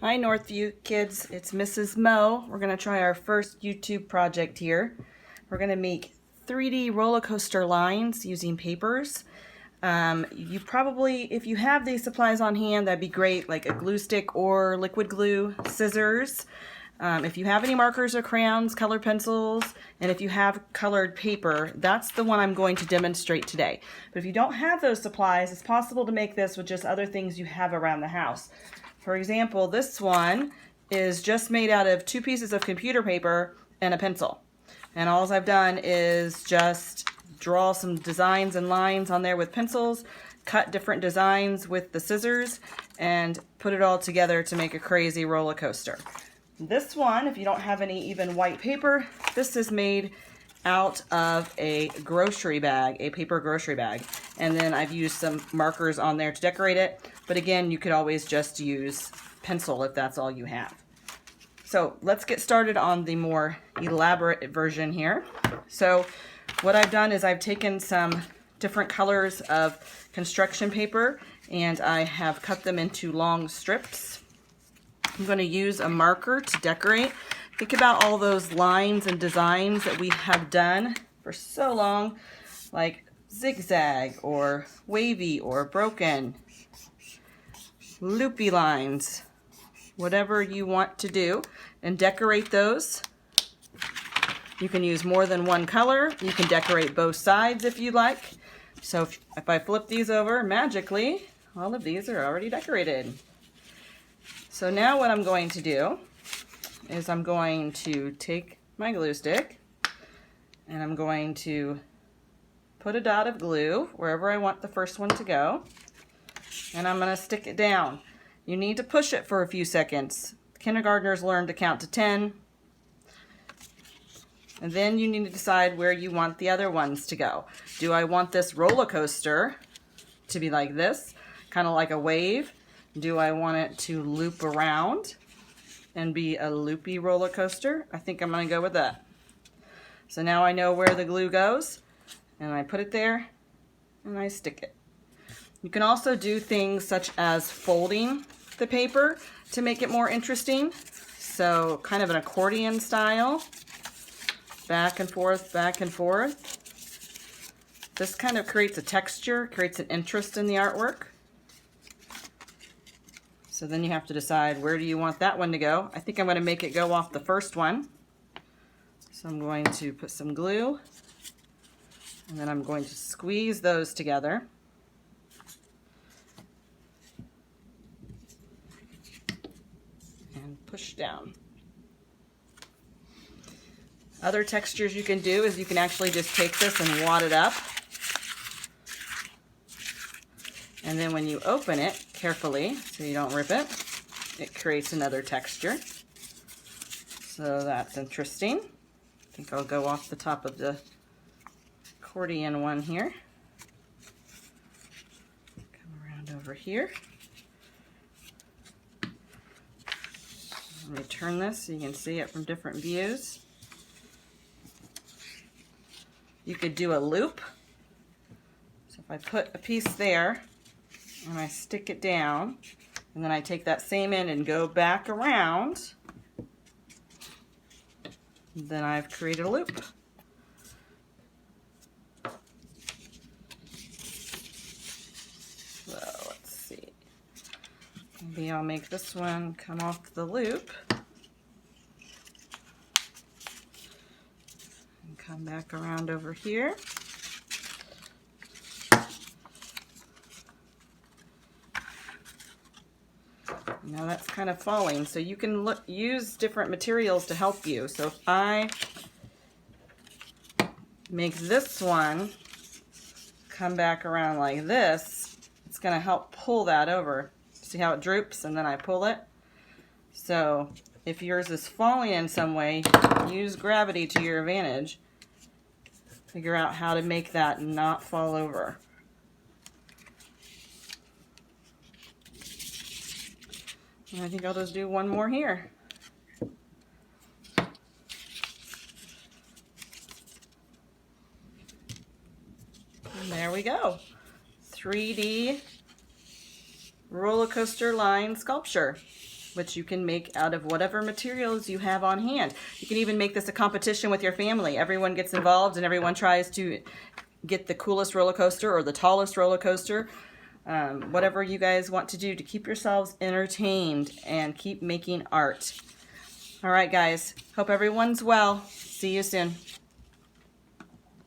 Hi Northview kids, it's Mrs. Mo. We're going to try our first YouTube project here. We're going to make 3D roller coaster lines using papers. You probably, if you have these supplies on hand, that'd be great, like a glue stick or liquid glue, scissors. If you have any markers or crayons, colored pencils, and if you have colored paper, that's the one I'm going to demonstrate today. But if you don't have those supplies, it's possible to make this with just other things you have around the house. For example, this one is just made out of 2 pieces of computer paper and a pencil. And all I've done is just draw some designs and lines on there with pencils, cut different designs with the scissors, and put it all together to make a crazy roller coaster. This one, if you don't have any even white paper, this is made out of a grocery bag, a paper grocery bag. And then I've used some markers on there to decorate it. But again, you could always just use pencil if that's all you have. So let's get started on the more elaborate version here. So what I've done is I've taken some different colors of construction paper and I have cut them into long strips. I'm going to use a marker to decorate. Think about all those lines and designs that we have done for so long, like zigzag or wavy or broken, loopy lines, whatever you want to do, and decorate those. You can use more than one color. You can decorate both sides if you like. So if I flip these over, magically, all of these are already decorated. So now what I'm going to do is I'm going to take my glue stick and I'm going to put a dot of glue wherever I want the first one to go, and I'm going to stick it down. You need to push it for a few seconds. Kindergartners learn to count to 10, and then you need to decide where you want the other ones to go. Do I want this roller coaster to be like this, kind of like a wave? Do I want it to loop around and be a loopy roller coaster? I think I'm going to go with that. So now I know where the glue goes, and I put it there and I stick it. You can also do things such as folding the paper to make it more interesting. So kind of an accordion style, back and forth, back and forth. This kind of creates a texture, creates an interest in the artwork. So then you have to decide, where do you want that one to go? I think I'm going to make it go off the first one. So I'm going to put some glue, and then I'm going to squeeze those together. And push down. Other textures you can do is you can actually just take this and wad it up. And then when you open it carefully, so you don't rip it, it creates another texture. So that's interesting. I think I'll go off the top of the accordion one here. Come around over here. Let me turn this so you can see it from different views. You could do a loop. So if I put a piece there, and I stick it down, and then I take that same end and go back around, then I've created a loop. So let's see. Maybe I'll make this one come off the loop and come back around over here. Now that's kind of falling, so you can use different materials to help you. So if I make this one come back around like this, it's going to help pull that over. See how it droops and then I pull it? So if yours is falling in some way, use gravity to your advantage. Figure out how to make that not fall over. And I think I'll just do one more here. And there we go. 3D roller coaster line sculpture. which you can make out of whatever materials you have on hand. You can even make this a competition with your family. Everyone gets involved and everyone tries to get the coolest roller coaster or the tallest roller coaster. Whatever you guys want to do to keep yourselves entertained and keep making art. All right, guys. Hope everyone's well. See you soon.